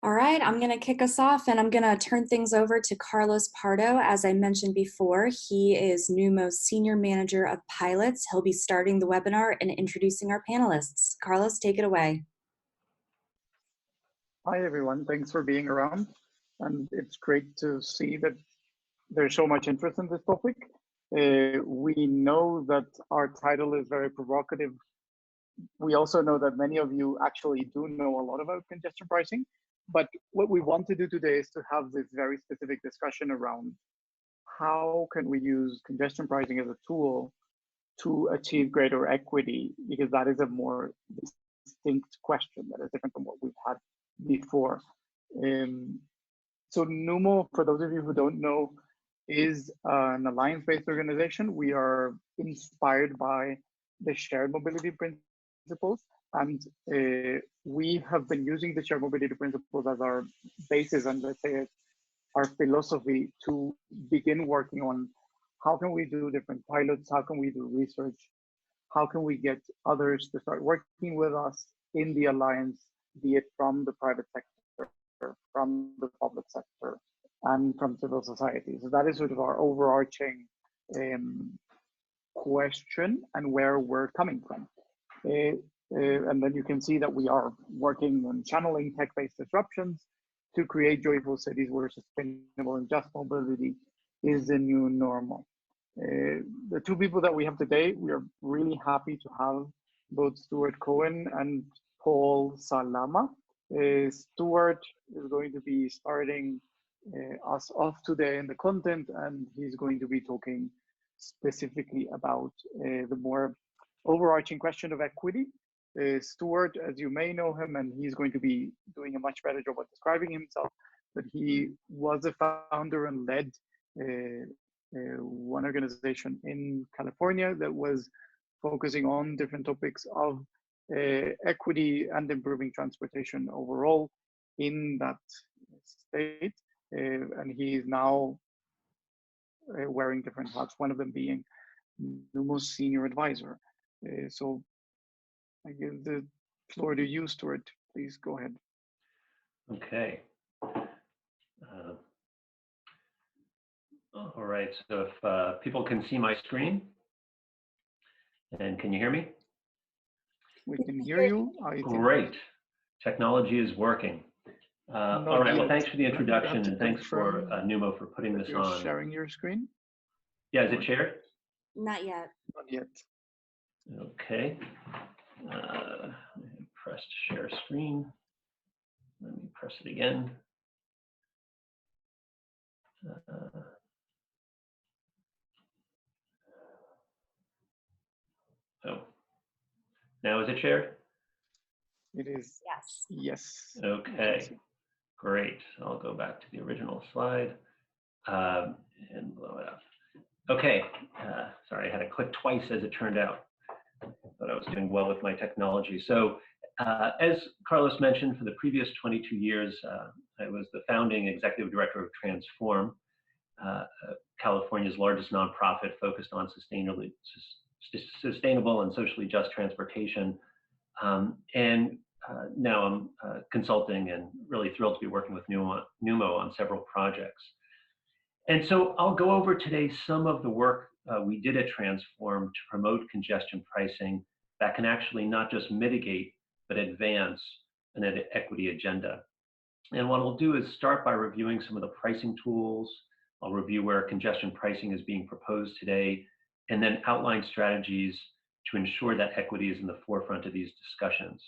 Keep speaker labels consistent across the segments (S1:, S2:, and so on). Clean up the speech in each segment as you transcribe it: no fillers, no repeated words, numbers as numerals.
S1: All right, I'm going to kick us off and I'm going to turn things over to Carlos Pardo. As I mentioned before, he is NUMO's Senior Manager of Pilots. He'll be starting the webinar and introducing our panelists. Carlos, take it away.
S2: Hi, everyone. Thanks for being around. And it's great to see that there's so much interest in this topic. We know that our title is very provocative. We also know that many of you actually do know a lot about congestion pricing. But what we want to do today is to have this very specific discussion around how can we use congestion pricing as a tool to achieve greater equity, because that is a more distinct question that is different from what we've had before. So NUMO, for those of you who don't know, is an alliance-based organization. We are inspired by the shared mobility principles, and we have been using the shared mobility principles as our basis and, let's say, our philosophy to begin working on how can we do different pilots, how can we do research, how can we get others to start working with us in the alliance, be it from the private sector, from the public sector, and from civil society. So that is sort of our overarching question and where we're coming from. And then you can see that we are working on channeling tech-based disruptions to create joyful cities where sustainable and just mobility is the new normal. The two people that we have today, we are really happy to have both Stuart Cohen and Paul Salama. Stuart is going to be starting us off today in the content, and he's going to be talking specifically about the more overarching question of equity. Stuart, as you may know him, and he's going to be doing a much better job of describing himself, but he was a founder and led one organization in California that was focusing on different topics of equity and improving transportation overall in that state. And he is now wearing different hats, one of them being NUMO's senior advisor. So I give the floor to you, Stuart. Please go ahead.
S3: Okay. All right, so if people can see my screen, and can you hear me?
S2: We can hear you.
S3: Great. Technology is working. All right, well, thanks for the introduction, and thanks for NUMO for putting this on.
S2: Sharing your screen?
S3: Yeah, is it shared?
S1: Not yet.
S2: Not yet.
S3: Okay. Press share screen. Let me press it again. Oh, now is it shared?
S2: It is.
S1: Yes.
S2: Yes.
S3: Okay, great. I'll go back to the original slide and blow it up. Okay, sorry, I had to click twice as it turned out, but I was doing well with my technology. So as Carlos mentioned, for the previous 22 years, I was the founding executive director of Transform, California's largest nonprofit focused on sustainable and socially just transportation. And now I'm consulting and really thrilled to be working with NUMO on several projects. And so I'll go over today some of the work we did at Transform to promote congestion pricing that can actually not just mitigate, but advance an equity agenda. And what I'll do is start by reviewing some of the pricing tools. I'll review where congestion pricing is being proposed today, and then outline strategies to ensure that equity is in the forefront of these discussions.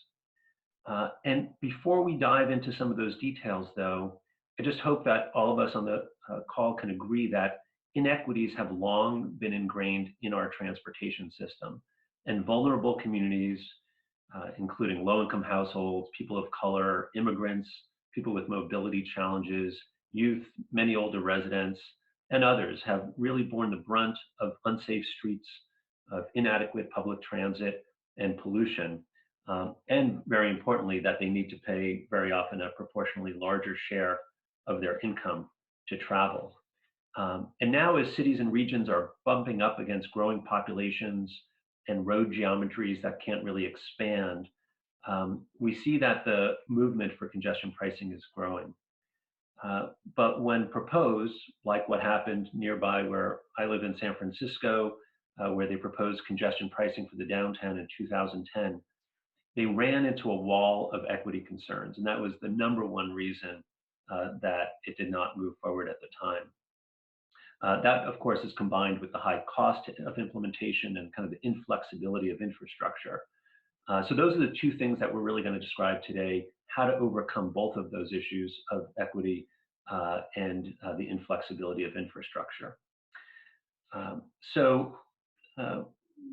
S3: And before we dive into some of those details, though, I just hope that all of us on the call can agree that inequities have long been ingrained in our transportation system, and vulnerable communities, including low-income households, people of color, immigrants, people with mobility challenges, youth, many older residents, and others have really borne the brunt of unsafe streets, of inadequate public transit and pollution, and very importantly, that they need to pay very often a proportionally larger share of their income to travel. And now as cities and regions are bumping up against growing populations and road geometries that can't really expand, we see that the movement for congestion pricing is growing. But when proposed, like what happened nearby where I live in San Francisco, where they proposed congestion pricing for the downtown in 2010, they ran into a wall of equity concerns. And that was the #1 reason that it did not move forward at the time. That, of course, is combined with the high cost of implementation and kind of the inflexibility of infrastructure. So those are the two things that we're really going to describe today, how to overcome both of those issues of equity and the inflexibility of infrastructure.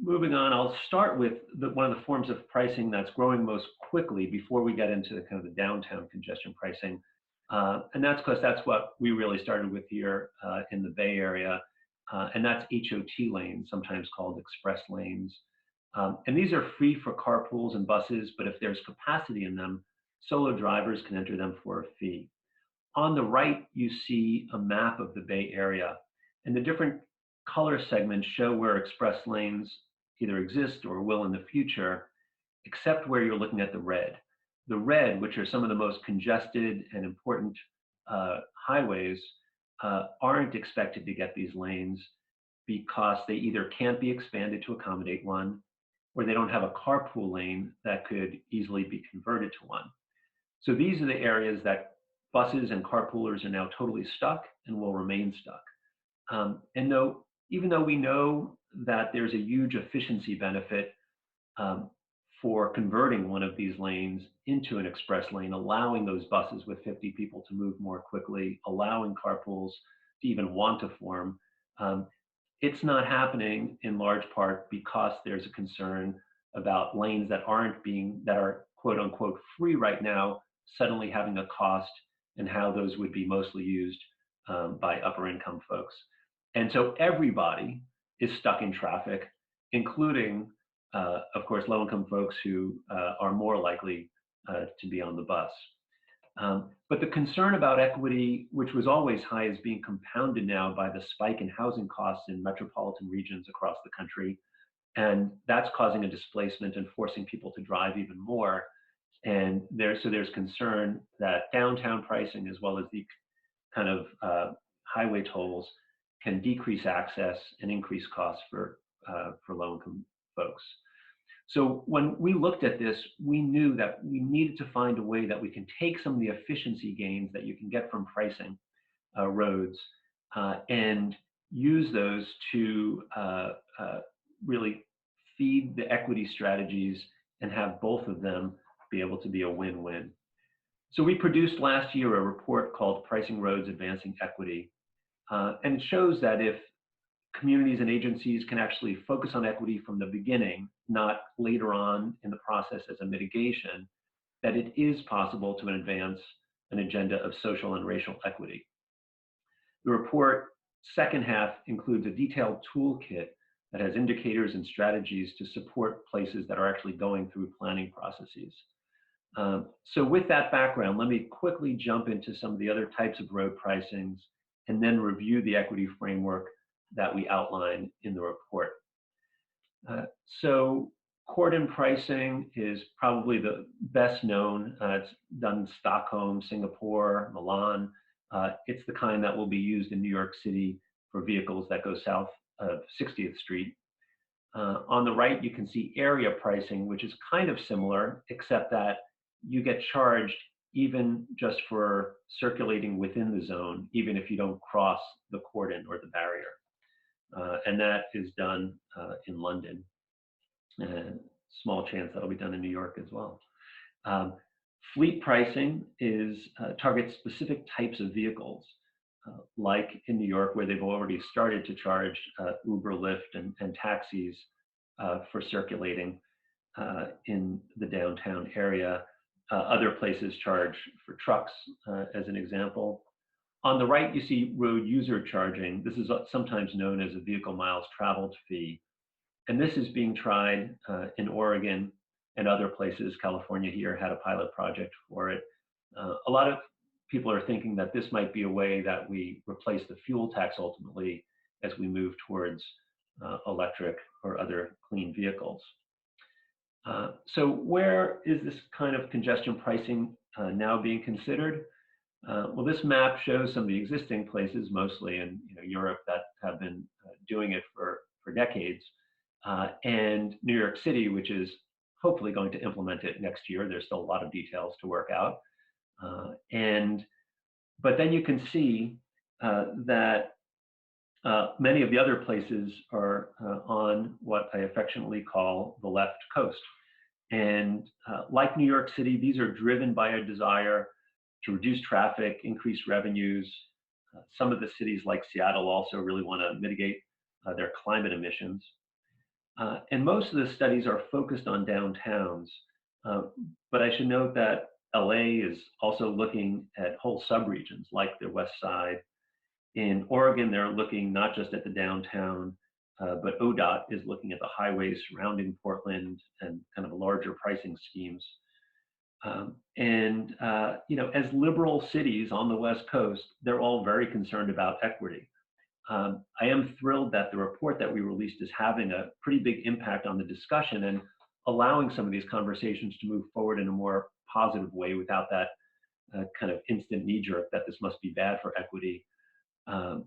S3: Moving on, I'll start with one of the forms of pricing that's growing most quickly before we get into the kind of the downtown congestion pricing. And that's because that's what we really started with here in the Bay Area, and that's HOT lanes, sometimes called express lanes. And these are free for carpools and buses, but if there's capacity in them, solo drivers can enter them for a fee. On the right, you see a map of the Bay Area, and the different color segments show where express lanes either exist or will in the future, except where you're looking at the red. The red, which are some of the most congested and important highways, aren't expected to get these lanes because they either can't be expanded to accommodate one, or they don't have a carpool lane that could easily be converted to one. So these are the areas that buses and carpoolers are now totally stuck and will remain stuck. And even though we know that there's a huge efficiency benefit for converting one of these lanes into an express lane, allowing those buses with 50 people to move more quickly, allowing carpools to even want to form, it's not happening in large part because there's a concern about lanes that are quote unquote free right now, suddenly having a cost, and how those would be mostly used by upper income folks. And so everybody is stuck in traffic, including, of course, low-income folks who are more likely to be on the bus. But the concern about equity, which was always high, is being compounded now by the spike in housing costs in metropolitan regions across the country. And that's causing a displacement and forcing people to drive even more. And there's concern that downtown pricing, as well as the kind of highway tolls, can decrease access and increase costs for low-income folks. So when we looked at this, we knew that we needed to find a way that we can take some of the efficiency gains that you can get from pricing roads and use those to really feed the equity strategies and have both of them be able to be a win-win. So we produced last year a report called Pricing Roads Advancing Equity. And it shows that if communities and agencies can actually focus on equity from the beginning, not later on in the process as a mitigation, that it is possible to advance an agenda of social and racial equity. The report second half includes a detailed toolkit that has indicators and strategies to support places that are actually going through planning processes. So with that background, let me quickly jump into some of the other types of road pricings and then review the equity framework that we outline in the report. So CORDON pricing is probably the best known. It's done in Stockholm, Singapore, Milan. It's the kind that will be used in New York City for vehicles that go south of 60th Street. On the right, you can see area pricing, which is kind of similar, except that you get charged even just for circulating within the zone, even if you don't cross the cordon or the barrier. And that is done in London. And small chance that'll be done in New York as well. Fleet pricing targets specific types of vehicles, like in New York, where they've already started to charge Uber, Lyft, and taxis for circulating in the downtown area. Other places charge for trucks, as an example. On the right, you see road user charging. This is sometimes known as a vehicle miles traveled fee. And this is being tried in Oregon and other places. California here had a pilot project for it. A lot of people are thinking that this might be a way that we replace the fuel tax ultimately as we move towards electric or other clean vehicles. So where is this kind of congestion pricing now being considered? Well, this map shows some of the existing places, mostly in Europe, that have been doing it for decades, and New York City, which is hopefully going to implement it next year. There's still a lot of details to work out. But then you can see that many of the other places are on what I affectionately call the left coast. And like New York City, these are driven by a desire to reduce traffic, increase revenues. Some of the cities like Seattle also really want to mitigate their climate emissions. And most of the studies are focused on downtowns. But I should note that LA is also looking at whole subregions like the West Side. In Oregon, they're looking not just at the downtown, but ODOT is looking at the highways surrounding Portland and kind of larger pricing schemes. As liberal cities on the West Coast, they're all very concerned about equity. I am thrilled that the report that we released is having a pretty big impact on the discussion and allowing some of these conversations to move forward in a more positive way without that kind of instant knee-jerk that this must be bad for equity. I've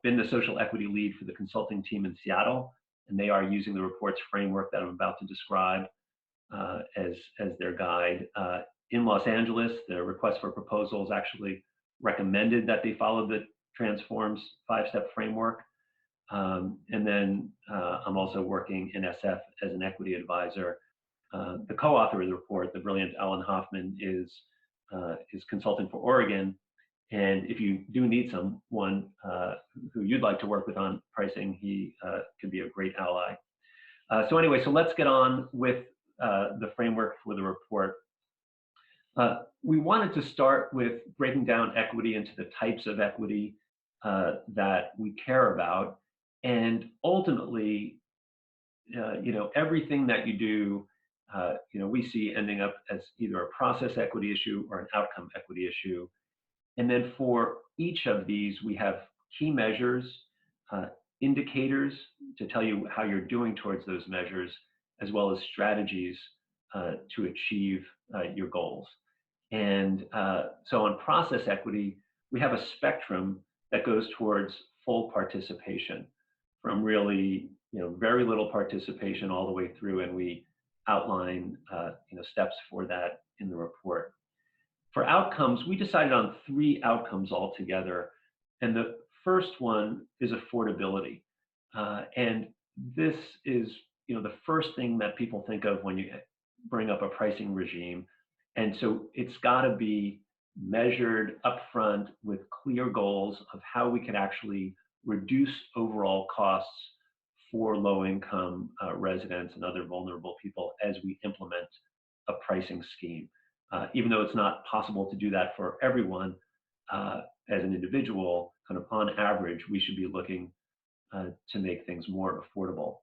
S3: been the social equity lead for the consulting team in Seattle, and they are using the report's framework that I'm about to describe as their guide. In Los Angeles, the request for proposals actually recommended that they follow the Transforms 5-step framework. And then I'm also working in SF as an equity advisor. The co-author of the report, the brilliant Alan Hoffman, is consulting for Oregon. And if you do need someone who you'd like to work with on pricing, he could be a great ally. So anyway, so let's get on with the framework for the report. We wanted to start with breaking down equity into the types of equity that we care about. And ultimately, everything that you do, we see ending up as either a process equity issue or an outcome equity issue. And then for each of these, we have key measures, indicators to tell you how you're doing towards those measures, as well as strategies to achieve your goals. And so on process equity, we have a spectrum that goes towards full participation, from really very little participation all the way through, and we outline steps for that in the report. For outcomes, we decided on 3 outcomes altogether, and the first one is affordability. And this is the first thing that people think of when you bring up a pricing regime. And so it's got to be measured upfront with clear goals of how we can actually reduce overall costs for low-income residents and other vulnerable people as we implement a pricing scheme. Even though it's not possible to do that for everyone, as an individual, kind of on average, we should be looking to make things more affordable.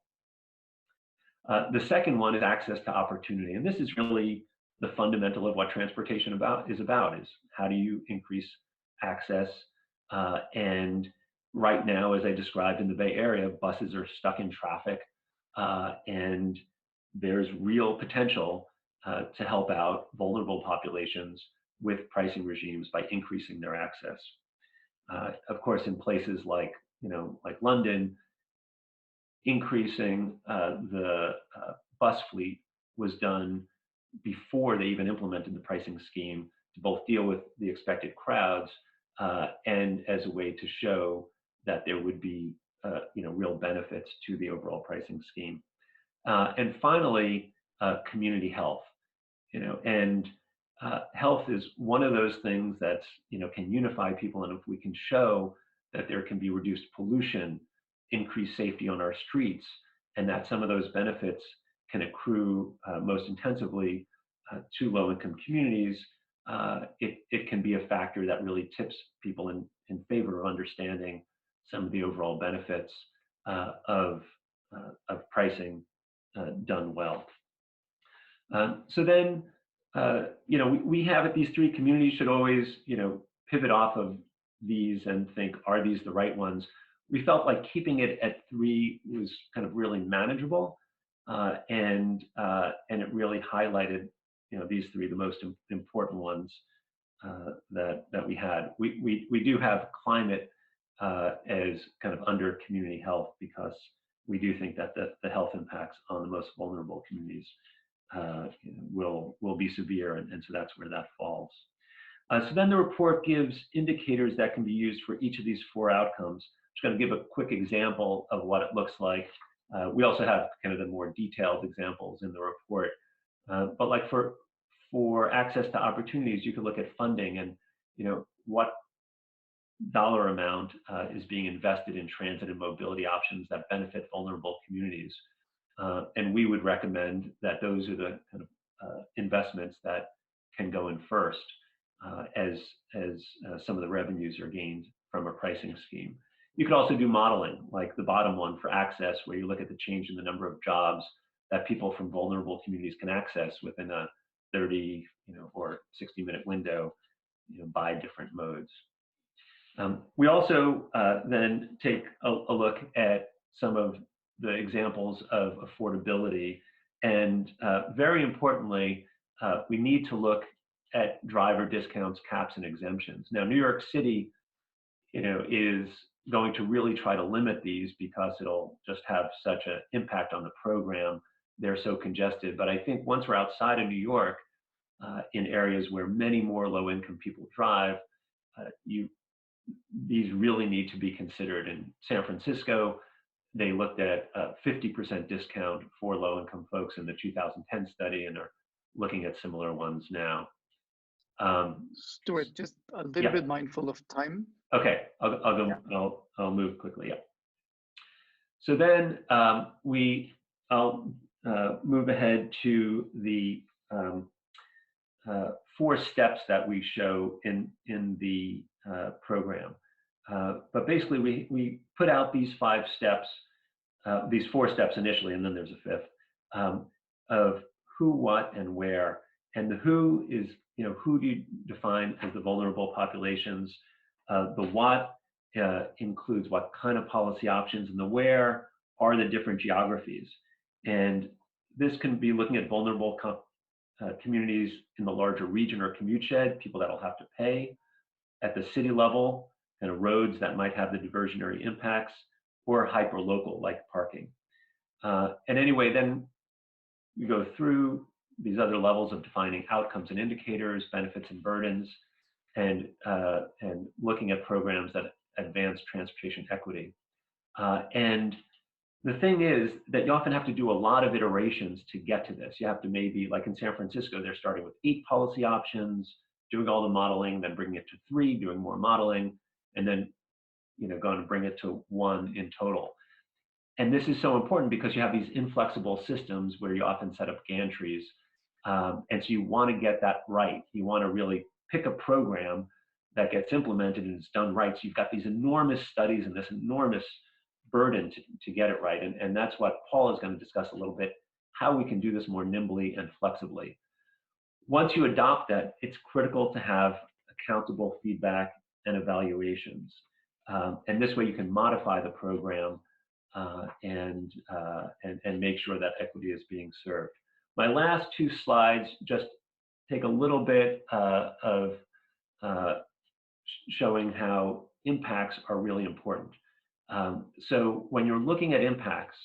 S3: The second one is access to opportunity. And this is really the fundamental of what transportation is how do you increase access? And right now, as I described in the Bay Area, buses are stuck in traffic, and there's real potential to help out vulnerable populations with pricing regimes by increasing their access. Of course, in places like London, increasing the bus fleet was done before they even implemented the pricing scheme to both deal with the expected crowds and as a way to show that there would be real benefits to the overall pricing scheme. And finally, community health. Health is one of those things that can unify people, and if we can show that there can be reduced pollution, increased safety on our streets, and that some of those benefits can accrue most intensively to low-income communities, it can be a factor that really tips people in favor of understanding some of the overall benefits of pricing done well. So then, we have it, these 3 communities should always, pivot off of these and think, are these the right ones? We felt like keeping it at 3 was kind of really manageable. and it really highlighted, these three, the most important ones that we had. We do have climate as kind of under community health, because we do think that the health impacts on the most vulnerable communities will be severe, and so that's where that falls. So then the report gives indicators that can be used for each of these four outcomes. I'm just going to give a quick example of what it looks like. We also have kind of the more detailed examples in the report. But like for access to opportunities, you could look at funding and what dollar amount is being invested in transit and mobility options that benefit vulnerable communities. And we would recommend that those are the kind of investments that can go in first, as some of the revenues are gained from a pricing scheme. You could also do modeling, like the bottom one for access, where you look at the change in the number of jobs that people from vulnerable communities can access within a 30 or 60-minute window by different modes. We also then take a look at some of the examples of affordability, and very importantly, we need to look at driver discounts, caps, and exemptions. Now, New York City, is going to really try to limit these because it'll just have such an impact on the program. They're so congested. But I think once we're outside of New York, in areas where many more low-income people drive, these really need to be considered. In San Francisco, they looked at a 50% discount for low-income folks in the 2010 study, and are looking at similar ones now.
S2: Stuart, just a little bit mindful of time.
S3: Okay, I'll go. Yeah. I'll move quickly. Yeah. So then I'll move ahead to the 4 steps that we show in the program. But basically, we put out these 5 steps, these 4 steps initially, and then there's a 5th, of who, what, and where. And the who is, who do you define as the vulnerable populations? The what includes what kind of policy options, and the where are the different geographies. And this can be looking at vulnerable communities in the larger region or commute shed, people that'll have to pay. At the city level, kind of roads that might have the diversionary impacts, or hyper-local like parking. And anyway, then we go through these other levels of defining outcomes and indicators, benefits and burdens, and looking at programs that advance transportation equity. And the thing is that you often have to do a lot of iterations to get to this. You have to maybe, like in San Francisco, they're starting with 8 policy options, doing all the modeling, then bringing it to 3, doing more modeling, and then going to bring it to 1 in total. And this is so important because you have these inflexible systems where you often set up gantries. And so you want to get that right. You want to really pick a program that gets implemented and is done right. So you've got these enormous studies and this enormous burden to get it right. And that's what Paul is going to discuss a little bit, how we can do this more nimbly and flexibly. Once you adopt that, it's critical to have accountable feedback and evaluations. And this way you can modify the program and make sure that equity is being served. My last 2 slides just take a little bit of showing how impacts are really important. So when you're looking at impacts,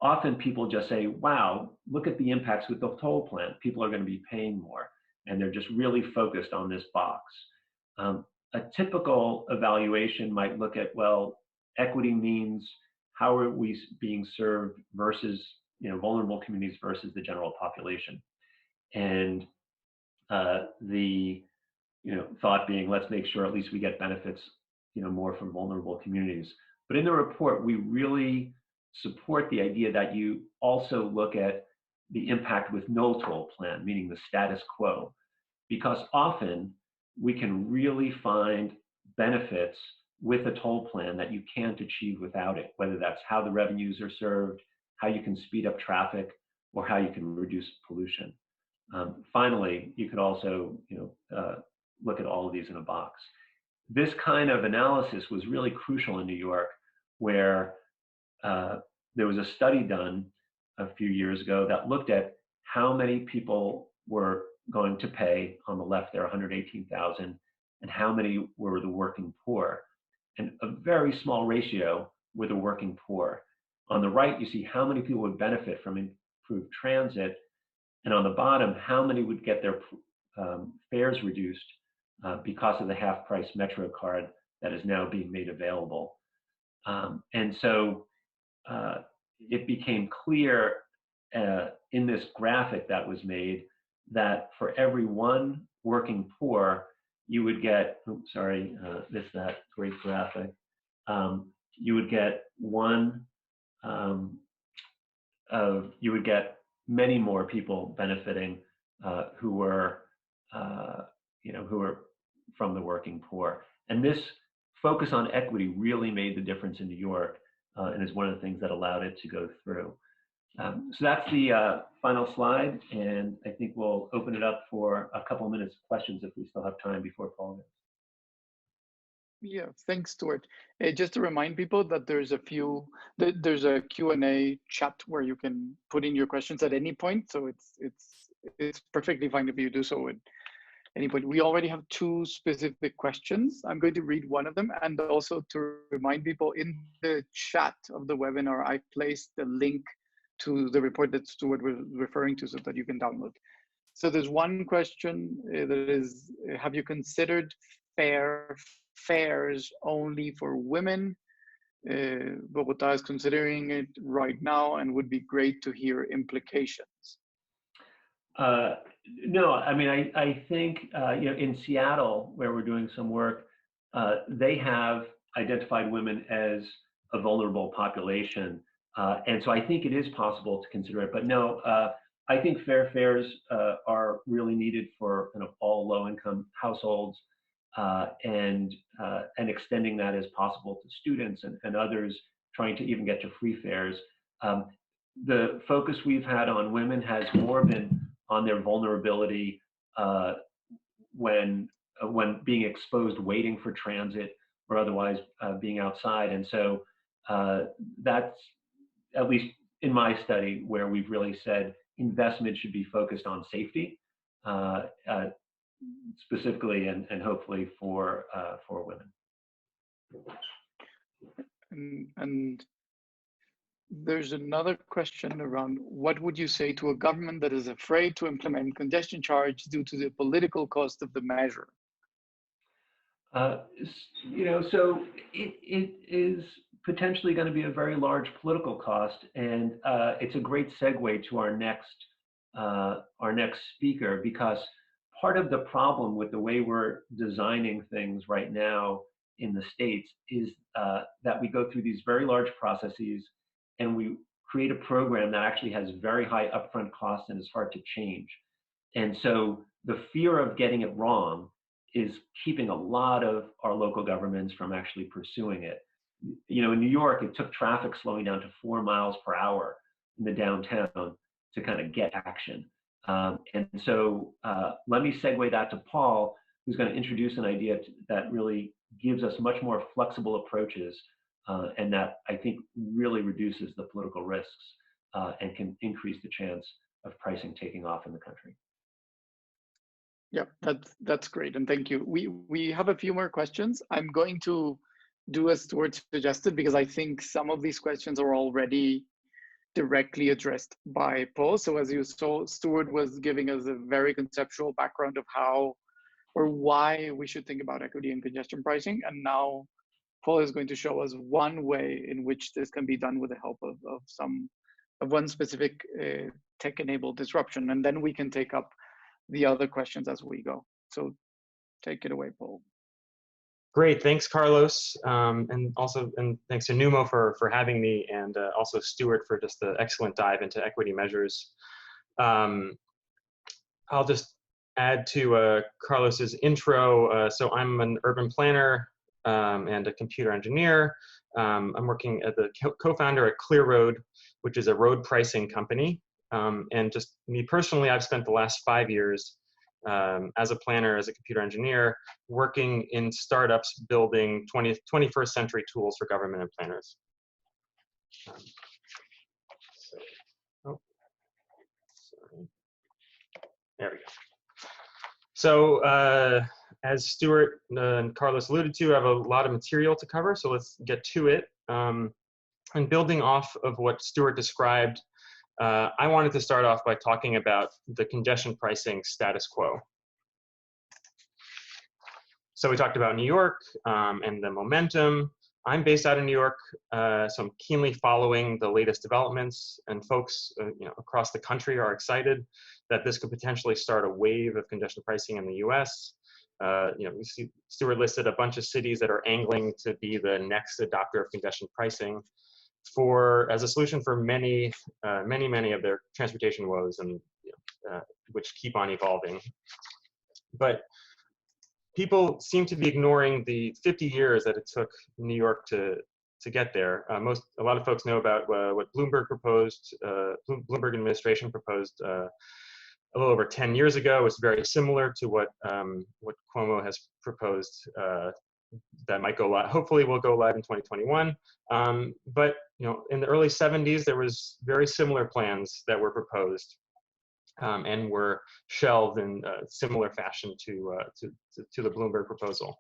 S3: often people just say, wow, look at the impacts with the toll plan. People are going to be paying more. And they're just really focused on this box. A typical evaluation might look at, well, equity means how are we being served versus vulnerable communities versus the general population. And the thought being, let's make sure at least we get benefits more from vulnerable communities. But in the report, we really support the idea that you also look at the impact with no toll plan, meaning the status quo, because often we can really find benefits with a toll plan that you can't achieve without it, whether that's how the revenues are served, how you can speed up traffic, or how you can reduce pollution. Finally, you could also look at all of these in a box. This kind of analysis was really crucial in New York, where there was a study done a few years ago that looked at how many people were going to pay. On the left there, 118,000, and how many were the working poor. And a very small ratio were the working poor. On the right, you see how many people would benefit from improved transit, and on the bottom, how many would get their fares reduced because of the half-price Metro card that is now being made available. And so it became clear in this graphic that was made that for every one working poor, you would get, oops, sorry, missed that great graphic. You would get you would get many more people benefiting who were, who were from the working poor. And this focus on equity really made the difference in New York, and is one of the things that allowed it to go through. So that's the final slide, and I think we'll open it up for a couple of minutes of questions if we still have time before Paul goes.
S2: Yeah, thanks, Stuart. Just to remind people that there's a Q&A chat where you can put in your questions at any point. So it's perfectly fine if you do so at any point. We already have 2 specific questions. I'm going to read one of them, and also to remind people, in the chat of the webinar, I placed the link to the report that Stuart was referring to so that you can download. So there's one question that is, have you considered fares only for women? Bogota is considering it right now, and would be great to hear implications.
S3: No, I mean, I think, in Seattle, where we're doing some work, they have identified women as a vulnerable population. And so I think it is possible to consider it, but no, I think fares are really needed for kind of all low-income households, and extending that as possible to students and others trying to even get to free fares. The focus we've had on women has more been on their vulnerability when being exposed, waiting for transit, or otherwise being outside. And so that's, at least in my study, where we've really said investment should be focused on safety, specifically and hopefully for women.
S2: And there's another question around, what would you say to a government that is afraid to implement congestion charge due to the political cost of the measure?
S3: So it is potentially going to be a very large political cost, and it's a great segue to our next speaker, because part of the problem with the way we're designing things right now in the States is that we go through these very large processes, and we create a program that actually has very high upfront costs and is hard to change. And so the fear of getting it wrong is keeping a lot of our local governments from actually pursuing it. In New York, it took traffic slowing down to 4 miles per hour in the downtown to kind of get action. And so let me segue that to Paul, who's going to introduce an idea that really gives us much more flexible approaches, and that I think really reduces the political risks and can increase the chance of pricing taking off in the country.
S2: Yeah, that's great, and thank you. We have a few more questions. I'm going to do as Stuart suggested, because I think some of these questions are already directly addressed by Paul. So as you saw, Stuart was giving us a very conceptual background of how or why we should think about equity and congestion pricing. And now Paul is going to show us one way in which this can be done with the help of one specific tech-enabled disruption. And then we can take up the other questions as we go. So take it away, Paul.
S4: Great, thanks, Carlos, and thanks to NUMO for having me, and also Stuart for just the excellent dive into equity measures. I'll just add to Carlos's intro. So I'm an urban planner and a computer engineer. I'm working as the co-founder at ClearRoad, which is a road pricing company. And just me personally, I've spent the last 5 years as a planner, as a computer engineer, working in startups building 21st century tools for government and planners. There we go. So as Stuart and Carlos alluded to, I have a lot of material to cover, so let's get to it. And building off of what Stuart described, I wanted to start off by talking about the congestion pricing status quo. So we talked about New York and the momentum. I'm based out of New York, so I'm keenly following the latest developments, and folks across the country are excited that this could potentially start a wave of congestion pricing in the US. We see Stuart listed a bunch of cities that are angling to be the next adopter of congestion pricing as a solution for many of their transportation woes, and which keep on evolving. But people seem to be ignoring the 50 years that it took New York to get there. A lot of folks know about what Bloomberg proposed. Bloomberg administration proposed a little over 10 years ago. It's very similar to what Cuomo has proposed. That might go live. Hopefully, will go live in 2021. But in the early 70s, there was very similar plans that were proposed. And were shelved in similar fashion to the Bloomberg proposal.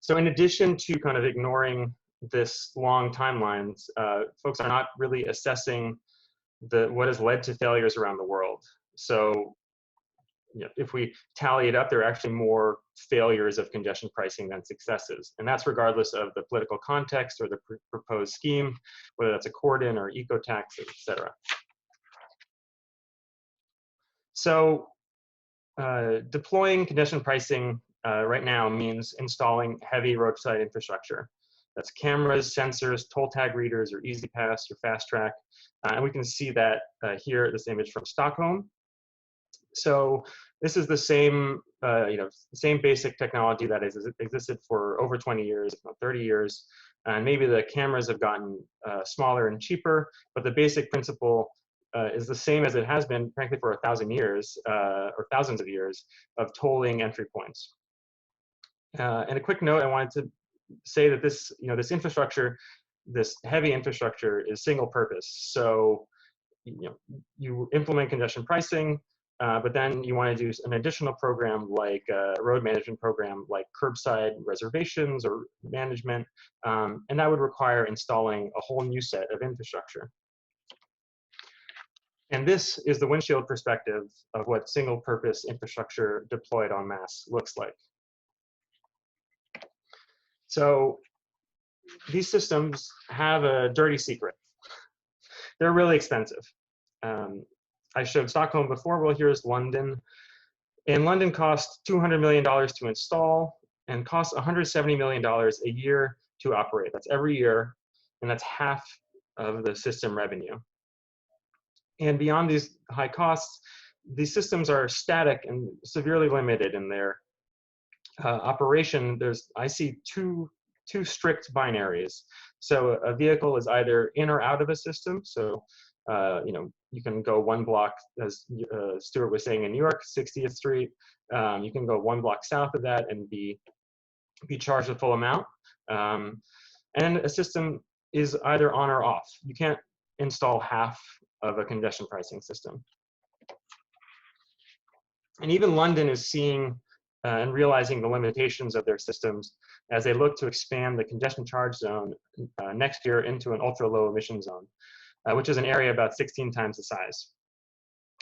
S4: So in addition to kind of ignoring this long timelines, folks are not really assessing what has led to failures around the world. So if we tally it up, there are actually more failures of congestion pricing than successes. And that's regardless of the political context or the proposed scheme, whether that's a CORDON or eco-tax, et cetera. So deploying congestion pricing right now means installing heavy roadside infrastructure. That's cameras, sensors, toll tag readers, or Easy Pass, or Fast Track. And we can see that here, this image from Stockholm. So this is the same, same basic technology that has existed for over 20 years, if not 30 years. And maybe the cameras have gotten smaller and cheaper, but the basic principle is the same as it has been, frankly, for 1,000 years or thousands of years of tolling entry points. And a quick note, I wanted to say that this, this infrastructure, this heavy infrastructure, is single purpose. So, you implement congestion pricing, but then you want to do an additional program like a road management program, like curbside reservations or management, and that would require installing a whole new set of infrastructure. And this is the windshield perspective of what single-purpose infrastructure deployed en masse looks like. So these systems have a dirty secret. They're really expensive. I showed Stockholm before. Well, here's London. And London costs $200 million to install and costs $170 million a year to operate. That's every year, and that's half of the system revenue. And beyond these high costs, these systems are static and severely limited in their operation. I see two strict binaries. So a vehicle is either in or out of a system. So you can go one block, as Stuart was saying, in New York, 60th Street. You can go one block south of that and be charged the full amount. And a system is either on or off. You can't install half of a congestion pricing system. And even London is seeing and realizing the limitations of their systems as they look to expand the congestion charge zone next year into an ultra-low emission zone, which is an area about 16 times the size.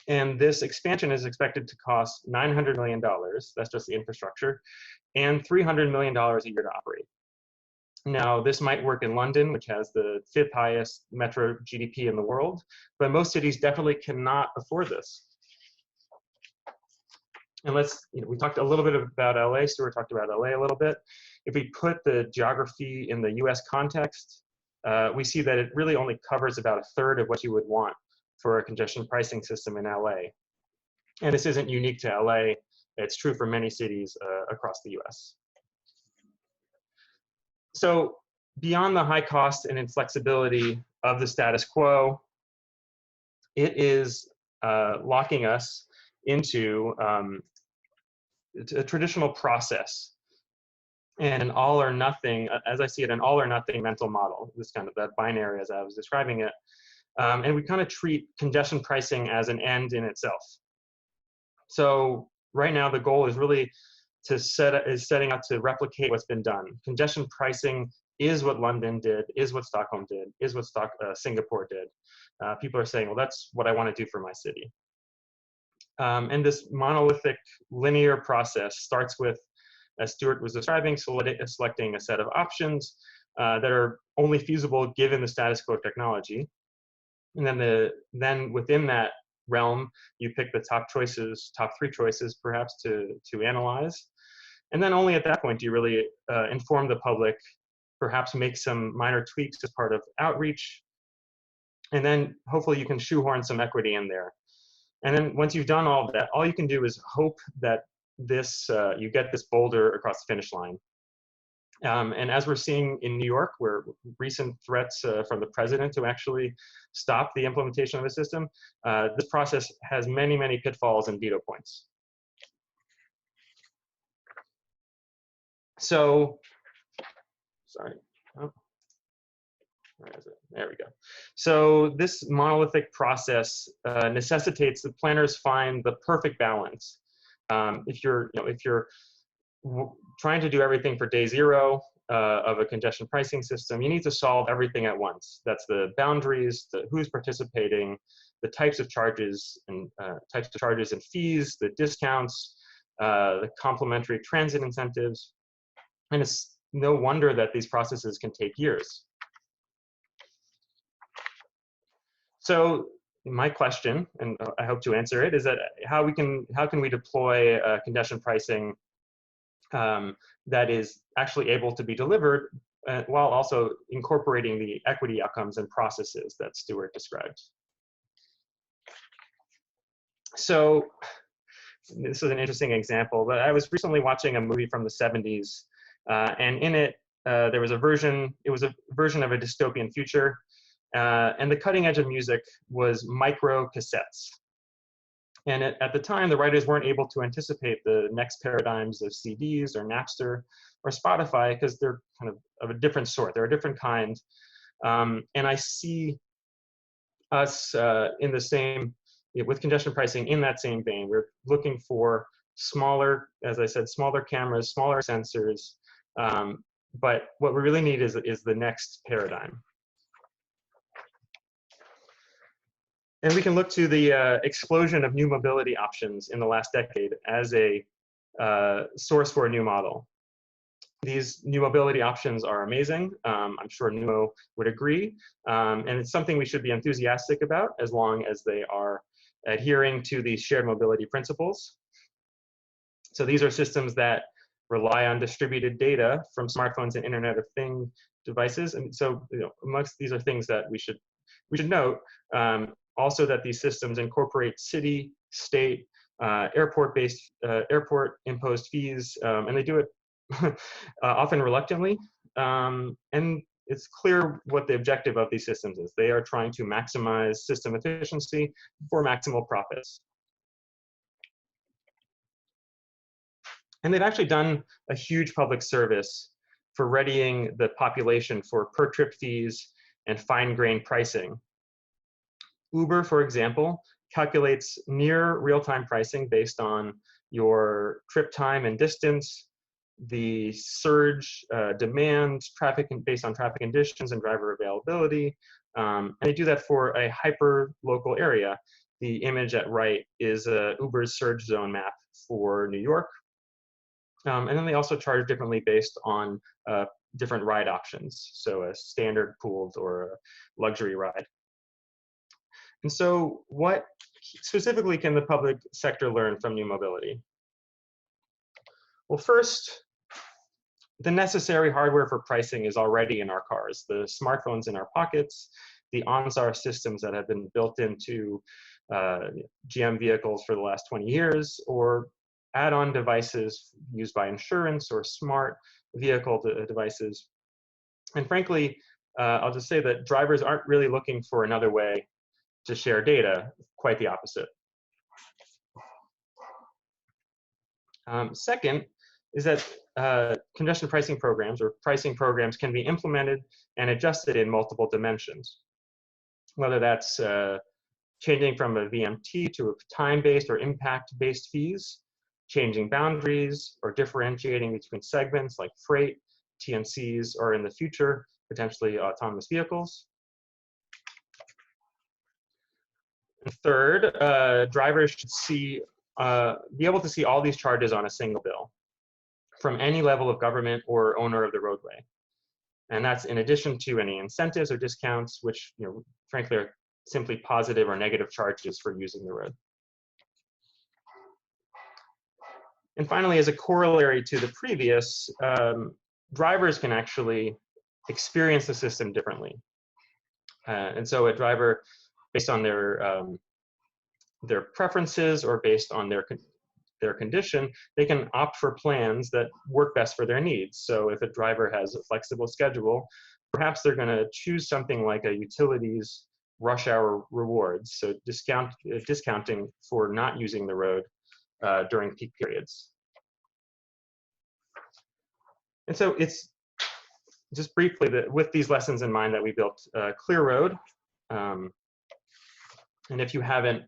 S4: And this expansion is expected to cost $900 million, that's just the infrastructure, and $300 million a year to operate. Now, this might work in London, which has the 5th highest metro GDP in the world, but most cities definitely cannot afford this. And we talked a little bit about LA, Stuart talked about LA a little bit. If we put the geography in the US context, we see that it really only covers about 1/3 of what you would want for a congestion pricing system in LA. And this isn't unique to LA, it's true for many cities across the US. So beyond the high cost and inflexibility of the status quo, it is locking us into a traditional process and an all or nothing, as I see it, an all or nothing mental model, this kind of that binary as I was describing it. And we kind of treat congestion pricing as an end in itself. So right now, the goal is really setting out to replicate what's been done. Congestion pricing is what London did, is what Stockholm did, is what Singapore did. People are saying, well, that's what I want to do for my city. And this monolithic linear process starts with, as Stuart was describing, selecting a set of options that are only feasible given the status quo technology. And then within that realm, you pick the top three choices perhaps to analyze. And then only at that point do you really inform the public, perhaps make some minor tweaks as part of outreach. And then hopefully you can shoehorn some equity in there. And then once you've done all of that, all you can do is hope that you get this boulder across the finish line. And as we're seeing in New York, where recent threats from the president to actually stop the implementation of the system, this process has many, many pitfalls and veto points. So, sorry. Oh, where is it? There we go. So this monolithic process necessitates that planners find the perfect balance. If you're trying to do everything for day zero of a congestion pricing system, you need to solve everything at once. That's the boundaries, who's participating, the types of charges and fees, the discounts, the complementary transit incentives. And it's no wonder that these processes can take years. So my question, and I hope to answer it, is that how can we deploy congestion pricing that is actually able to be delivered while also incorporating the equity outcomes and processes that Stuart described. So this is an interesting example, but I was recently watching a movie from the 70s, and in it, there was a version of a dystopian future, and the cutting edge of music was micro cassettes. And at the time, the writers weren't able to anticipate the next paradigms of CDs or Napster or Spotify because they're kind of a different sort. They're a different kind. And I see us in the same, with congestion pricing in that same vein. We're looking for smaller, as I said, smaller cameras, smaller sensors. But what we really need is the next paradigm. And we can look to the explosion of new mobility options in the last decade as a source for a new model. These new mobility options are amazing. I'm sure NUMO would agree. And it's something we should be enthusiastic about as long as they are adhering to these shared mobility principles. So these are systems that rely on distributed data from smartphones and Internet of Things devices. And so, amongst these are things that we should note. Also that these systems incorporate city, state, airport-imposed fees, and they do it often reluctantly. And it's clear what the objective of these systems is. They are trying to maximize system efficiency for maximal profits. And they've actually done a huge public service for readying the population for per-trip fees and fine-grained pricing. Uber, for example, calculates near real-time pricing based on your trip time and distance, the surge demand, based on traffic conditions and driver availability. And they do that for a hyper-local area. The image at right is Uber's surge zone map for New York. And then they also charge differently based on different ride options. So a standard pooled or a luxury ride. And so what specifically can the public sector learn from new mobility? Well, first, the necessary hardware for pricing is already in our cars. The smartphones in our pockets, the ONSAR systems that have been built into GM vehicles for the last 20 years, or add-on devices used by insurance or smart vehicle devices. And frankly, I'll just say that drivers aren't really looking for another way to share data, quite the opposite. Second is that congestion pricing programs or pricing programs can be implemented and adjusted in multiple dimensions, whether that's changing from a VMT to a time-based or impact-based fees, changing boundaries or differentiating between segments like freight, TNCs, or in the future, potentially autonomous vehicles. And third, drivers should be able to see all these charges on a single bill from any level of government or owner of the roadway. And that's in addition to any incentives or discounts, which, frankly, are simply positive or negative charges for using the road. And finally, as a corollary to the previous, drivers can actually experience the system differently. And so a driver, based on their preferences or based on their condition, they can opt for plans that work best for their needs. So if a driver has a flexible schedule, perhaps they're going to choose something like a utilities rush hour rewards, so discounting for not using the road during peak periods. And so it's just briefly that with these lessons in mind that we built ClearRoad. And if you haven't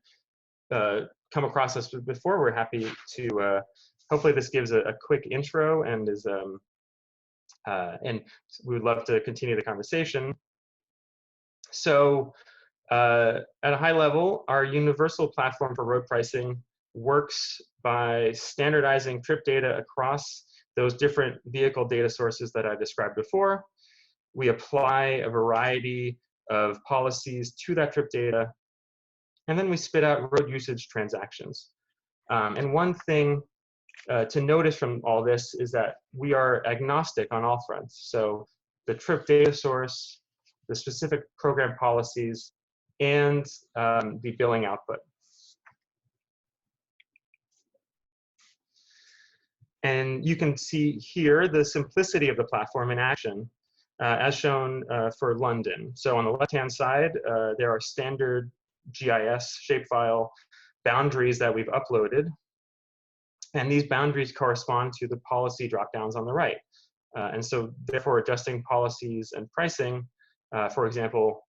S4: come across us before, we're happy to, hopefully this gives a quick intro and is, and we would love to continue the conversation. So at a high level, our universal platform for road pricing works by standardizing trip data across those different vehicle data sources that I described before. We apply a variety of policies to that trip data, and then we spit out road usage transactions. And one thing to notice from all this is that we are agnostic on all fronts. So the trip data source, the specific program policies, and the billing output. And you can see here the simplicity of the platform in action, as shown for London. So on the left-hand side, there are standard GIS shapefile boundaries that we've uploaded. And these boundaries correspond to the policy dropdowns on the right. And so therefore adjusting policies and pricing, for example,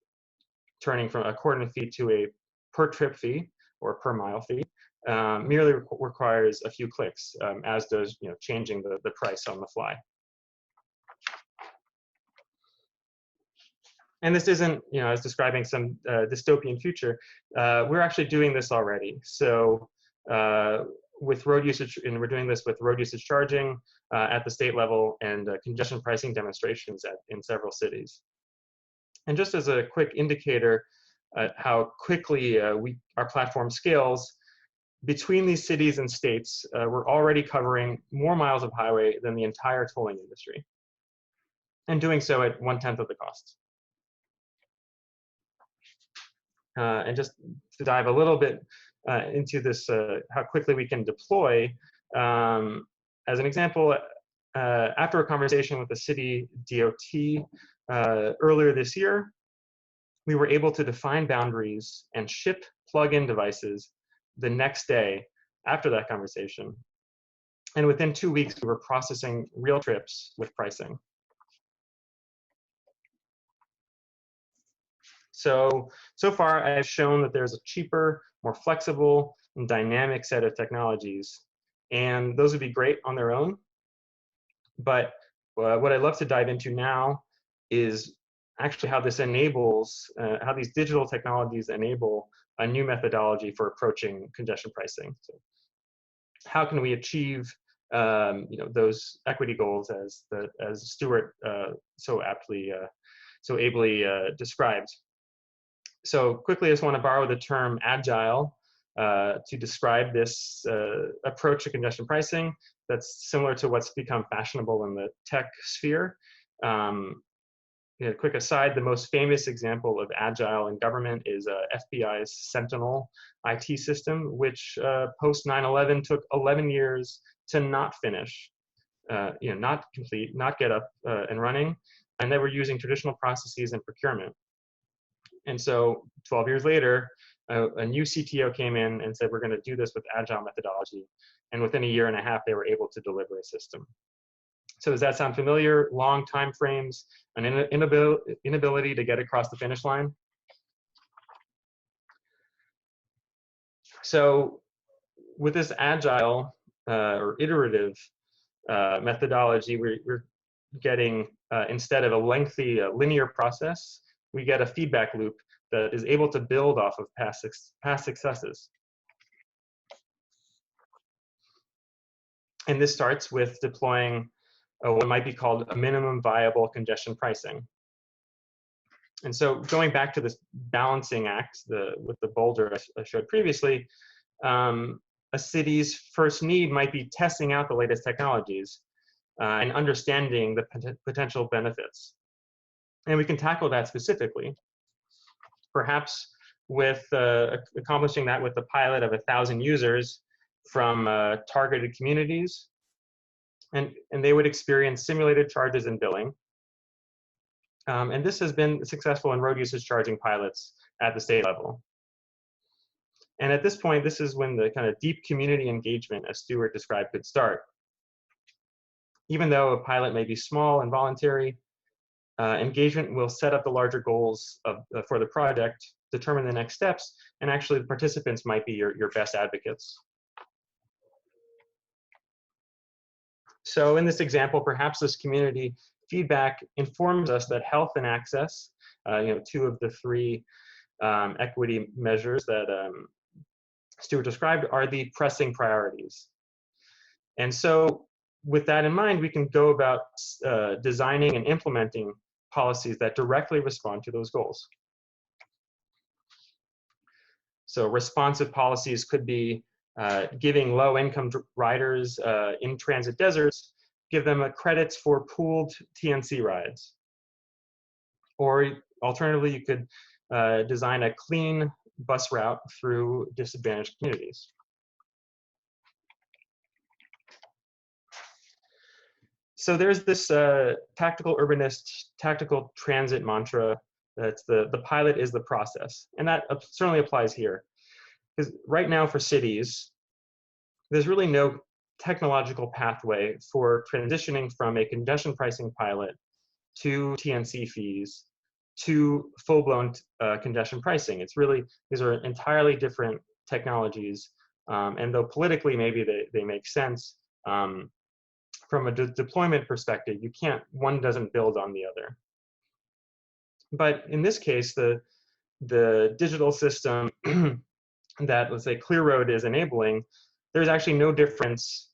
S4: turning from a CORDON fee to a per trip fee or per mile fee, merely requires a few clicks, as does changing the price on the fly. And this isn't, I was describing some dystopian future. We're actually doing this already. So with road usage, and we're doing this with road usage charging at the state level and congestion pricing demonstrations in several cities. And just as a quick indicator how quickly our platform scales, between these cities and states, we're already covering more miles of highway than the entire tolling industry, and doing so at 1/10 of the cost. And just to dive a little bit into this, how quickly we can deploy, as an example, after a conversation with the city DOT earlier this year, we were able to define boundaries and ship plug-in devices the next day after that conversation. And within 2 weeks, we were processing real trips with pricing. So far, I've shown that there's a cheaper, more flexible, and dynamic set of technologies. And those would be great on their own. But what I'd love to dive into now is actually how this enables, how these digital technologies enable a new methodology for approaching congestion pricing. So how can we achieve those equity goals as Stuart so ably described? So quickly, I just want to borrow the term agile to describe this approach to congestion pricing that's similar to what's become fashionable in the tech sphere. Quick aside, the most famous example of agile in government is FBI's Sentinel IT system, which post 9/11 took 11 years to not finish, not complete, not get up and running, and they were using traditional processes and procurement. And so 12 years later, a new CTO came in and said, we're going to do this with agile methodology. And within a year and a half, they were able to deliver a system. So does that sound familiar? Long time frames, an inability to get across the finish line? So with this agile or iterative methodology, we're getting, instead of a lengthy linear process, we get a feedback loop that is able to build off of past successes. And this starts with deploying what might be called a minimum viable congestion pricing. And so going back to this balancing act with the boulder I showed previously, a city's first need might be testing out the latest technologies and understanding the potential benefits. And we can tackle that specifically, perhaps with accomplishing that with a pilot of 1,000 users from targeted communities. And they would experience simulated charges and billing. And this has been successful in road usage charging pilots at the state level. And at this point, this is when the kind of deep community engagement, as Stuart described, could start. Even though a pilot may be small and voluntary, engagement will set up the larger goals for the project, determine the next steps, and actually the participants might be your best advocates. So in this example, perhaps this community feedback informs us that health and access, two of the three equity measures that Stuart described, are the pressing priorities. And so with that in mind, we can go about designing and implementing policies that directly respond to those goals. So responsive policies could be giving low-income riders in transit deserts, give them credits for pooled TNC rides. Or alternatively, you could design a clean bus route through disadvantaged communities. So there's this tactical urbanist, tactical transit mantra that's the pilot is the process. And that certainly applies here. Because right now for cities, there's really no technological pathway for transitioning from a congestion pricing pilot to TNC fees to full-blown congestion pricing. It's really, these are entirely different technologies. And though politically maybe they make sense, from a deployment perspective, one doesn't build on the other. But in this case, the digital system that, let's say, ClearRoad is enabling, there's actually no difference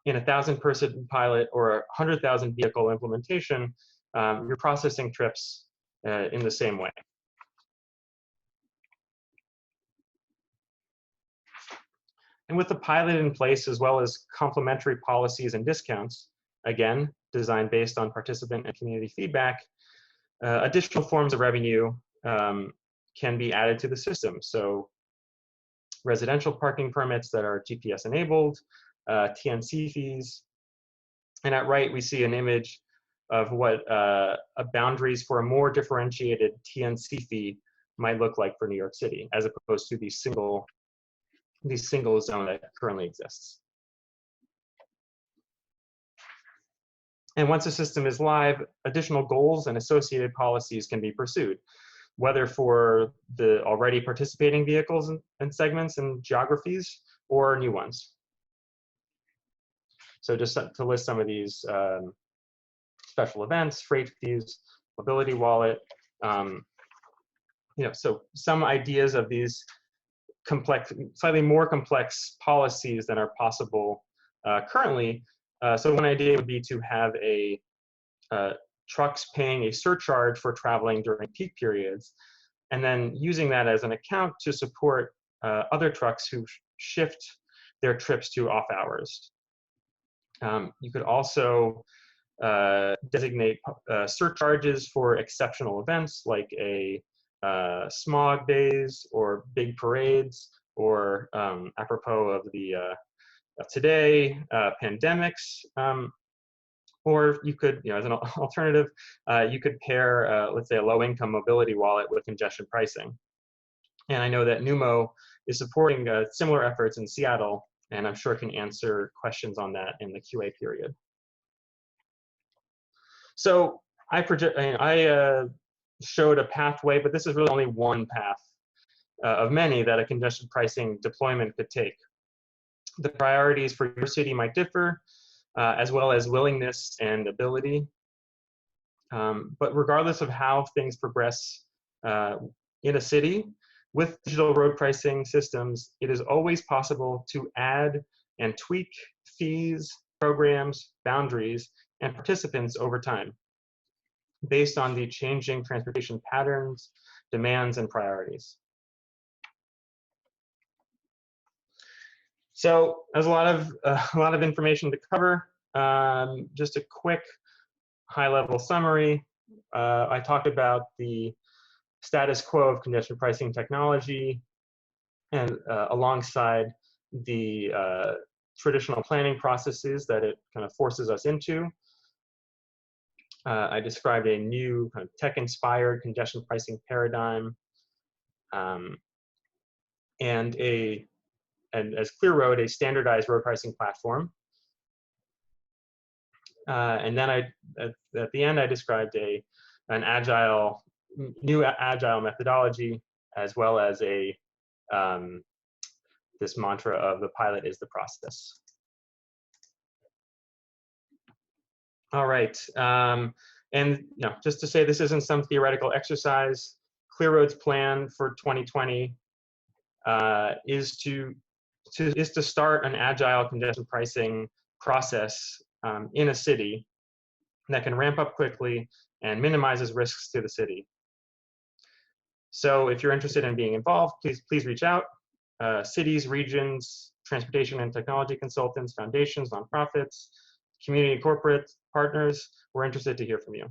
S4: in a 1,000-person pilot or a 100,000 vehicle implementation. You're processing trips in the same way. And with the pilot in place, as well as complementary policies and discounts, again, designed based on participant and community feedback, additional forms of revenue can be added to the system. So residential parking permits that are GPS enabled, TNC fees. And at right, we see an image of what boundaries for a more differentiated TNC fee might look like for New York City, as opposed to the single zone that currently exists. And once the system is live, additional goals and associated policies can be pursued, whether for the already participating vehicles and segments and geographies or new ones. So just to list some of these special events, freight fees, mobility wallet, so some ideas of these complex, slightly more complex policies than are possible currently. So one idea would be to have trucks paying a surcharge for traveling during peak periods, and then using that as an account to support other trucks who shift their trips to off hours. You could also designate surcharges for exceptional events like smog days or big parades, or apropos of the of today, pandemics. Or you could, as an alternative, you could pair, let's say, a low-income mobility wallet with congestion pricing. And I know that NUMO is supporting similar efforts in Seattle, and I'm sure can answer questions on that in the QA period. So I showed a pathway, but this is really only one path. of many that a congestion pricing deployment could take. The priorities for your city might differ, as well as willingness and ability. But regardless of how things progress in a city, with digital road pricing systems, it is always possible to add and tweak fees, programs, boundaries, and participants over time, based on the changing transportation patterns, demands, and priorities. So there's a lot of information to cover. Just a quick high-level summary. I talked about the status quo of congestion pricing technology, and alongside the traditional planning processes that it kind of forces us into. I described a new kind of tech-inspired congestion pricing paradigm, and as ClearRoad, a standardized road pricing platform. And then at the end, I described an new agile methodology, as well as this mantra of the pilot is the process. All right, and just to say this isn't some theoretical exercise. ClearRoad's plan for 2020 is to start an agile congestion pricing process in a city that can ramp up quickly and minimizes risks to the city. So if you're interested in being involved, please reach out. Cities, regions, transportation and technology consultants, foundations, nonprofits, community corporate partners, we're interested to hear from you.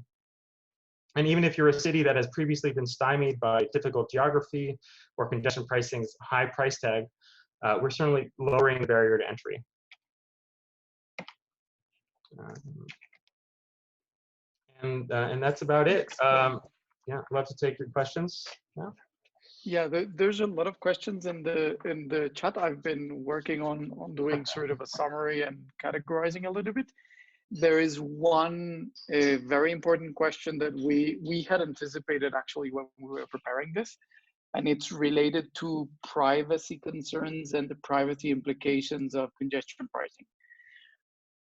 S4: And even if you're a city that has previously been stymied by difficult geography or congestion pricing's high price tag, we're certainly lowering the barrier to entry. And that's about it. Yeah, I'd love to take your questions.
S2: Yeah, there's a lot of questions in the chat. I've been working on doing sort of a summary and categorizing a little bit. There is one very important question that we had anticipated actually when we were preparing this, and it's related to privacy concerns and the privacy implications of congestion pricing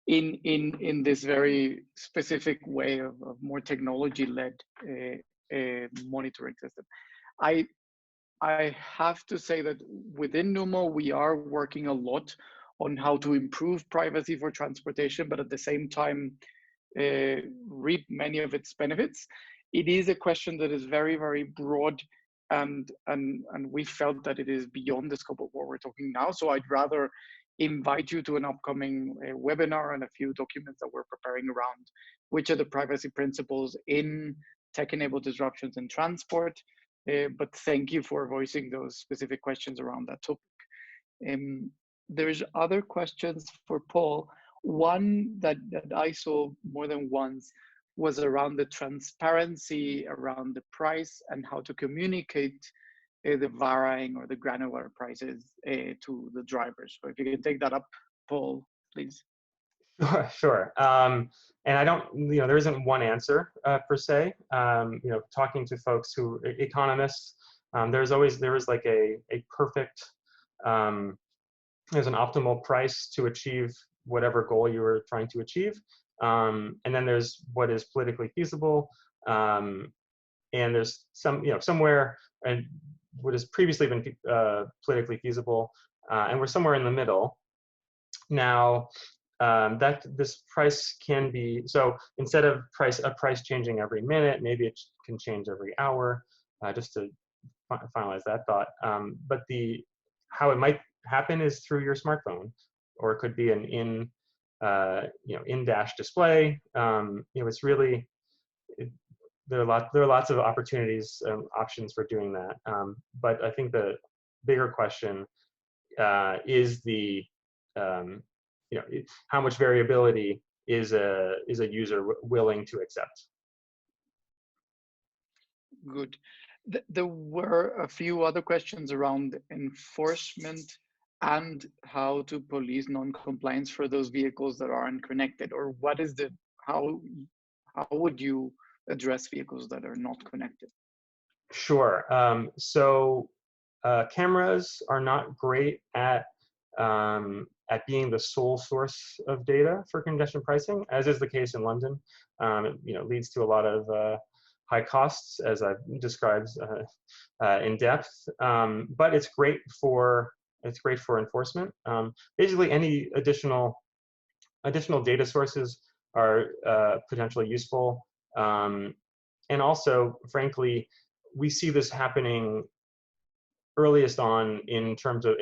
S2: in this very specific way of more technology-led monitoring system. I have to say that within NUMO, we are working a lot on how to improve privacy for transportation, but at the same time, reap many of its benefits. It is a question that is very, very broad, and we felt that it is beyond the scope of what we're talking now. So I'd rather invite you to an upcoming webinar and a few documents that we're preparing around which are the privacy principles in tech-enabled disruptions in transport. But thank you for voicing those specific questions around that topic. There's other questions for Paul. One that I saw more than once was around the transparency around the price and how to communicate the varying or the granular prices to the drivers. So if you can take that up, Paul, please.
S4: Sure. And I don't, there isn't one answer per se. Talking to folks who economists, there is like a perfect, there's an optimal price to achieve whatever goal you were trying to achieve. And then there's what is politically feasible. And there's somewhere and what has previously been politically feasible. And we're somewhere in the middle. Now, that this price can be, so instead of a price changing every minute, maybe it can change every hour, just to finalize that thought. But how it might happen is through your smartphone, or it could be an in-dash display. It's really, there are lots of opportunities, options for doing that. But I think the bigger question is how much variability is a user willing to accept?
S2: Good. There were a few other questions around enforcement and how to police non-compliance for those vehicles that aren't connected, or what is how would you address vehicles that are not connected?
S4: Sure. So cameras are not great at being the sole source of data for congestion pricing, as is the case in London. It leads to a lot of high costs, as I've described in depth. But it's great for enforcement. Basically, any additional data sources are potentially useful. And also, frankly, we see this happening earliest on in terms of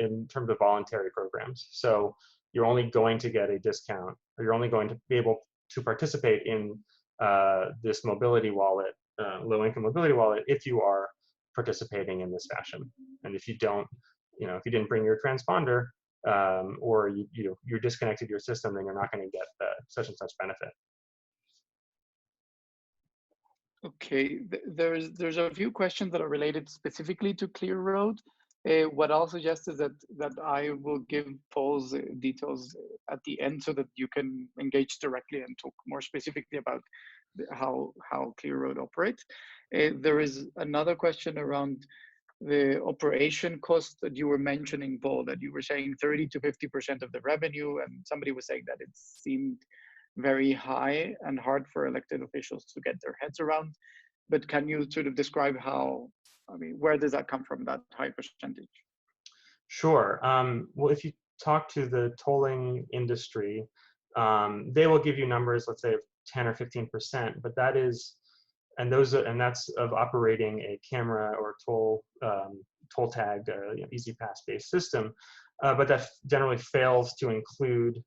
S4: voluntary programs. So you're only going to get a discount, or you're only going to be able to participate in this mobility wallet, low-income mobility wallet, if you are participating in this fashion. And if you don't, if you didn't bring your transponder, or you disconnected your system, then you're not going to get such and such benefit.
S2: Okay, there's a few questions that are related specifically to ClearRoad. What I'll suggest is that I will give Paul's details at the end so that you can engage directly and talk more specifically about how ClearRoad operates. There is another question around the operation cost that you were mentioning, Paul, that you were saying 30 to 50% of the revenue, and somebody was saying that it seemed very high and hard for elected officials to get their heads around. But can you sort of describe where does that come from, that high percentage?
S4: Sure. Well, if you talk to the tolling industry, they will give you numbers, let's say, of 10 or 15%, but that is, and that's of operating a camera or toll tagged easy pass based system, but that generally fails to include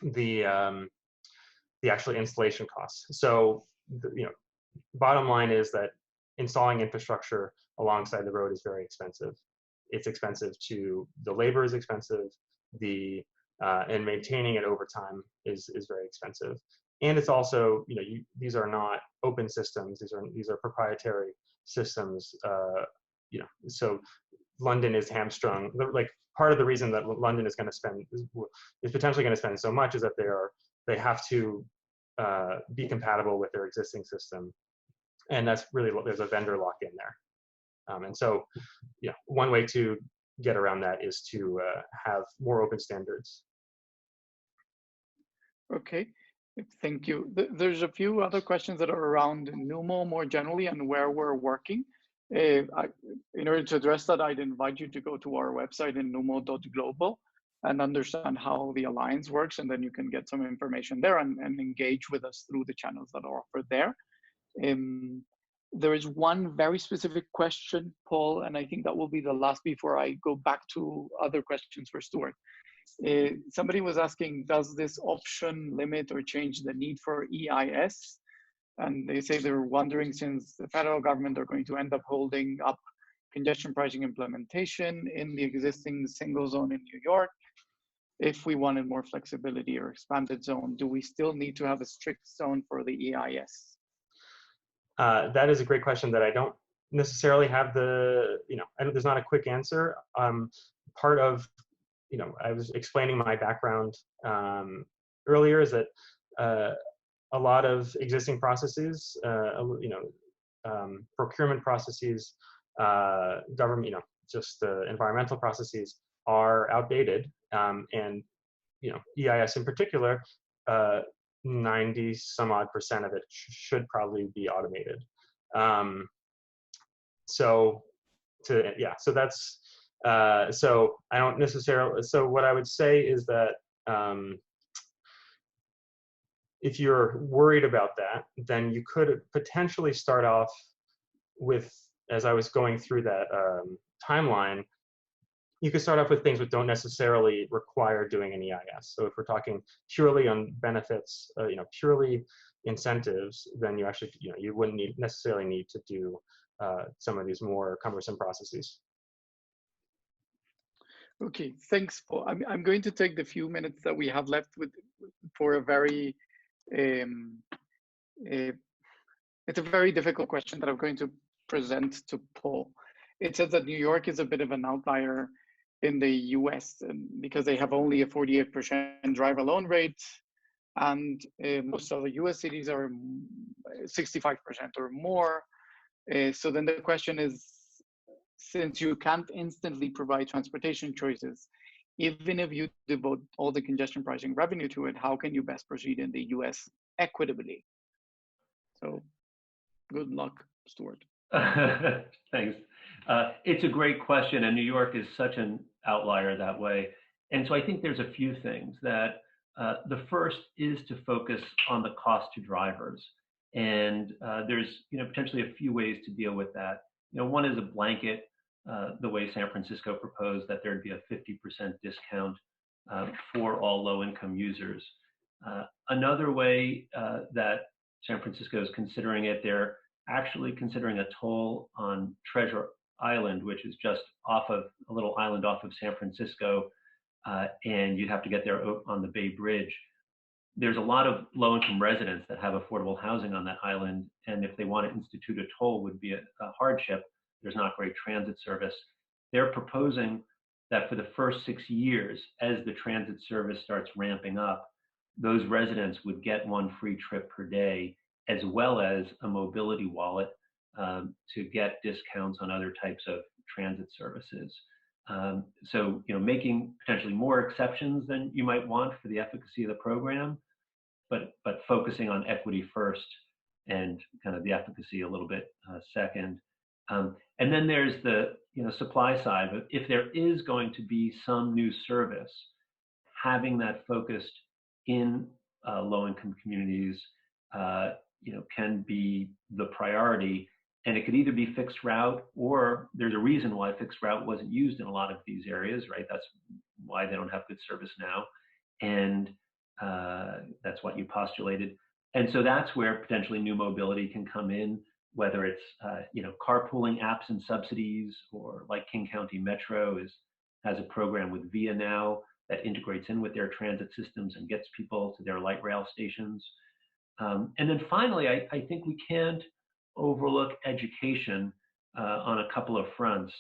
S4: the actual installation costs. So, bottom line is that installing infrastructure alongside the road is very expensive. It's expensive the labor is expensive, and maintaining it over time is very expensive. And it's also, these are not open systems. These are proprietary systems. So London is hamstrung. Like, part of the reason that London is potentially going to spend so much is that they have to be compatible with their existing system, and that's really there's a vendor lock-in there. And so, one way to get around that is to have more open standards.
S2: Okay, thank you. There's a few other questions that are around NUMO more generally and where we're working. In order to address that, I'd invite you to go to our website in numo.global and understand how the alliance works, and then you can get some information there and engage with us through the channels that are offered there. There is one very specific question, Paul, and I think that will be the last before I go back to other questions for Stuart. Somebody was asking, does this option limit or change the need for EIS? And they say they're wondering, since the federal government are going to end up holding up congestion pricing implementation in the existing single zone in New York, if we wanted more flexibility or expanded zone, do we still need to have a strict zone for the EIS?
S4: That is a great question that I don't necessarily have there's not a quick answer. Part of, I was explaining my background earlier, is that a lot of existing processes, procurement processes, government, just environmental processes are outdated, and EIS in particular, 90 some odd % of it should probably be automated. So that's so I don't necessarily. So what I would say is that if you're worried about that, then you could potentially start off with, as I was going through that timeline, you could start off with things that don't necessarily require doing an EIS. So if we're talking purely on benefits, purely incentives, then you actually, you wouldn't necessarily need to do some of these more cumbersome processes.
S2: Okay, thanks, Paul. I'm going to take the few minutes that we have left for a very, it's a very difficult question that I'm going to present to Paul. It says that New York is a bit of an outlier in the US because they have only a 48% driver loan rate, and most of the US cities are 65% or more. So then the question is, since you can't instantly provide transportation choices, even if you devote all the congestion pricing revenue to it, how can you best proceed in the US equitably? So good luck, Stuart.
S3: Thanks. It's a great question, and New York is such an outlier that way. And so I think there's a few things that the first is to focus on the cost to drivers. And there's potentially a few ways to deal with that. One is a blanket, the way San Francisco proposed that there'd be a 50% discount for all low-income users. Another way that San Francisco is considering it, they're actually considering a toll on Treasure Island, which is just off of a little island off of San Francisco, and you'd have to get there on the Bay Bridge. There's a lot of low-income residents that have affordable housing on that island, and if they want to institute a toll, would be a hardship. There's not great transit service. They're proposing that for the first 6 years, as the transit service starts ramping up, those residents would get one free trip per day, as well as a mobility wallet to get discounts on other types of transit services. So, making potentially more exceptions than you might want for the efficacy of the program, but focusing on equity first and kind of the efficacy a little bit second. And then there's the supply side. But if there is going to be some new service, having that focused in low-income communities, can be the priority. And it could either be fixed route, or there's a reason why fixed route wasn't used in a lot of these areas, right? That's why they don't have good service now. And that's what you postulated. And so that's where potentially new mobility can come in, whether it's, carpooling apps and subsidies, or like King County Metro has a program with Via now that integrates in with their transit systems and gets people to their light rail stations. And then finally, I think we can't overlook education on a couple of fronts.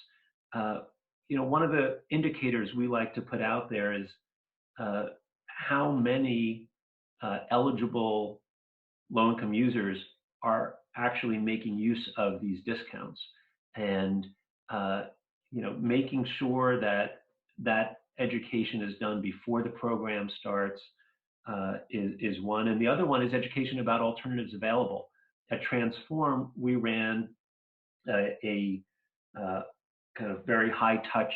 S3: One of the indicators we like to put out there is how many eligible low-income users are actually making use of these discounts, and making sure that education is done before the program starts is one. And the other one is education about alternatives available. At Transform, we ran a kind of very high-touch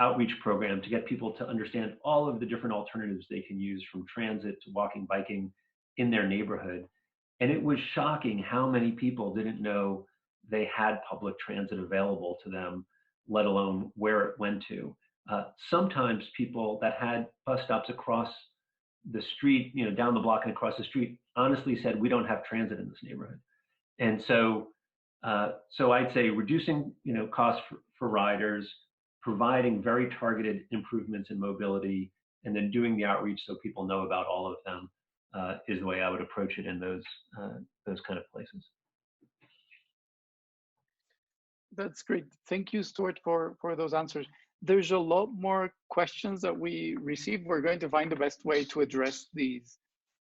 S3: outreach program to get people to understand all of the different alternatives they can use, from transit to walking, biking in their neighborhood. And it was shocking how many people didn't know they had public transit available to them, let alone where it went to. Sometimes people that had bus stops across the street, down the block and across the street, honestly said, we don't have transit in this neighborhood. And so I'd say reducing, costs for riders, providing very targeted improvements in mobility, and then doing the outreach so people know about all of them is the way I would approach it in those kind of places.
S2: That's great. Thank you, Stuart, for those answers. There's a lot more questions that we received. We're going to find the best way to address these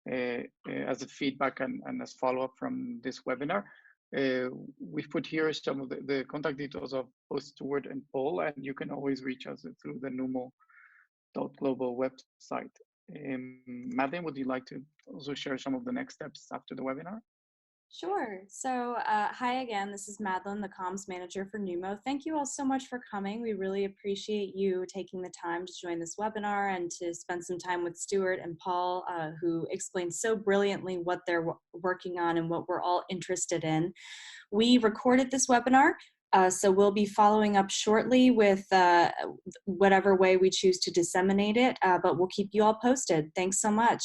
S2: as a feedback and as follow-up from this webinar. We've put here some of the contact details of both Stuart and Paul, and you can always reach us through the NUMO.global website. Madeline, would you like to also share some of the next steps after the webinar?
S1: Sure. So hi again, this is Madeline, the comms manager for NUMO. Thank you all so much for coming. We really appreciate you taking the time to join this webinar and to spend some time with Stuart and Paul, who explained so brilliantly what they're working on and what we're all interested in. We recorded this webinar, so we'll be following up shortly with whatever way we choose to disseminate it, but we'll keep you all posted. Thanks so much.